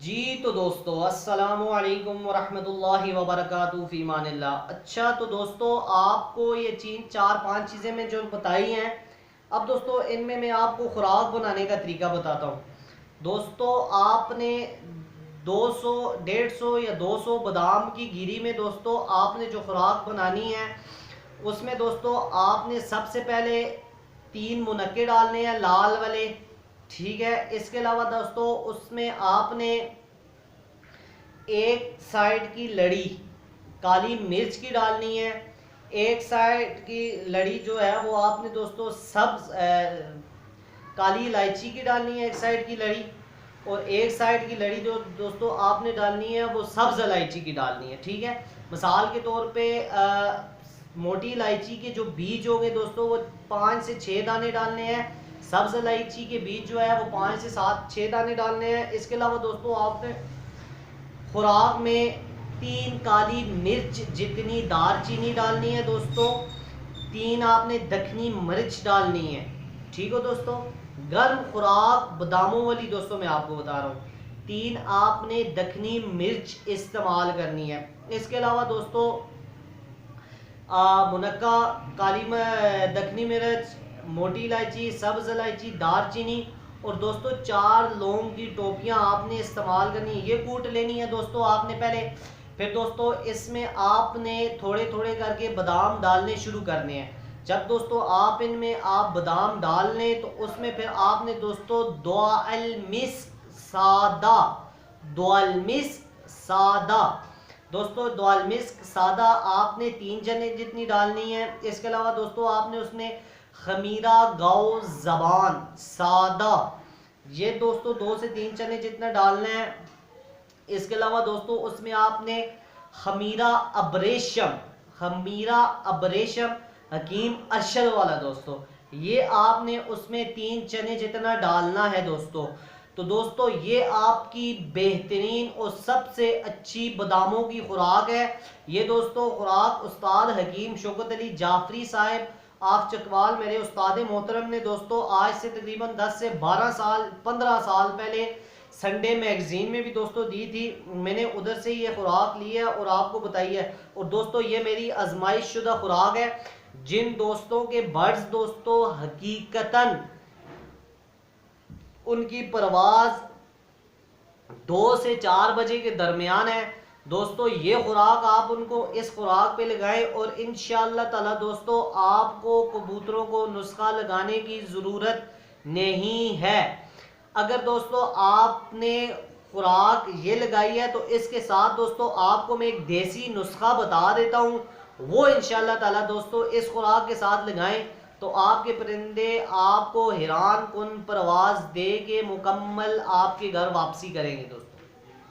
जी तो दोस्तों अस्सलामु अलैकुम वरहमतुल्लाहि वबरकातुहू फी मानिल्लाह। अच्छा तो दोस्तों आपको ये चार पांच चीज़ें मैं जो बताई हैं, अब दोस्तों इनमें मैं आपको खुराक बनाने का तरीका बताता हूँ। दोस्तों आपने 200 150 या 200 बादाम की गिरी में दोस्तों आपने जो खुराक बनानी है उसमें दोस्तों आपने सबसे पहले 3 मुनक्के डालने हैं लाल वाले। ठीक है, इसके अलावा दोस्तों उसमें आपने एक साइड की लड़ी काली मिर्च की डालनी है। एक साइड की लड़ी जो है वो आपने दोस्तों सब्ज काली इलायची की डालनी है एक साइड की लड़ी, और एक साइड की लड़ी जो दोस्तों आपने डालनी है वो सब्ज इलायची की डालनी है। ठीक है, मिसाल के तौर पे मोटी इलायची के जो बीज होंगे दोस्तों वो 5 से 6 दाने डालने हैं। सब्ज इलायची के बीज जो है वो 5 से 7 6 दाने डालने हैं। इसके अलावा दोस्तों आपने खुराक में 3 काली मिर्च जितनी दारचीनी डालनी है दोस्तों। 3 आपने दखनी मिर्च डालनी है। ठीक हो दोस्तों, गर्म खुराक बादामों वाली दोस्तों मैं आपको बता रहा हूँ। 3 आपने दखनी मिर्च इस्तेमाल करनी है। इसके अलावा दोस्तों मुनक्का, दखनी मिर्च, मोटी इलायची, सब्ज इलायची, दारचीनी और दोस्तों 4 लौंग की टोपियां आपने इस्तेमाल करनी है। ये कूट लेनी है दोस्तों आपने पहले। फिर दोस्तों इसमें आपने थोड़े थोड़े करके बादाम डालने शुरू करने हैं। जब दोस्तों आप इनमें बादाम डाल लें तो उसमें फिर आपने दोस्तों दोस्तों दाल मिस्क सादा आपने 3 चने जितनी डालनी है। इसके अलावा दोस्तों आपने उसमें खमीरा गाओ जबान सादा, ये दोस्तों 2 से 3 चने जितना डालना है। इसके अलावा दोस्तों उसमें आपने खमीरा अब्रेशम हकीम अरशद वाला दोस्तों, ये आपने उसमें 3 चने जितना डालना है दोस्तों। तो दोस्तों ये आपकी बेहतरीन और सबसे अच्छी बादामों की खुराक है। ये दोस्तों खुराक उस्ताद हकीम शौकत अली जाफरी साहब आप चकवाल मेरे उस्ताद मोहतरम ने दोस्तों आज से तकरीबन 10 से 12 साल 15 साल पहले संडे मैगजीन में भी दोस्तों दी थी। मैंने उधर से ये खुराक ली है और आपको बताई है। और दोस्तों ये मेरी आजमाइश शुदा खुराक है। जिन दोस्तों के बर्ड्स दोस्तों हकीकतन उनकी परवाज 2 से 4 बजे के दरमियान है दोस्तों, ये खुराक आप उनको इस खुराक पे लगाएं और इंशाअल्लाह ताला दोस्तों आपको कबूतरों को नुस्खा लगाने की ज़रूरत नहीं है। अगर दोस्तों आपने खुराक ये लगाई है तो इसके साथ दोस्तों आपको मैं एक देसी नुस्खा बता देता हूँ, वो इंशाअल्लाह ताला दोस्तों इस खुराक के साथ लगाएं तो आपके परिंदे आपको हैरान कुन परवाज दे के मुकम्मल आपके घर वापसी करेंगे दोस्तों।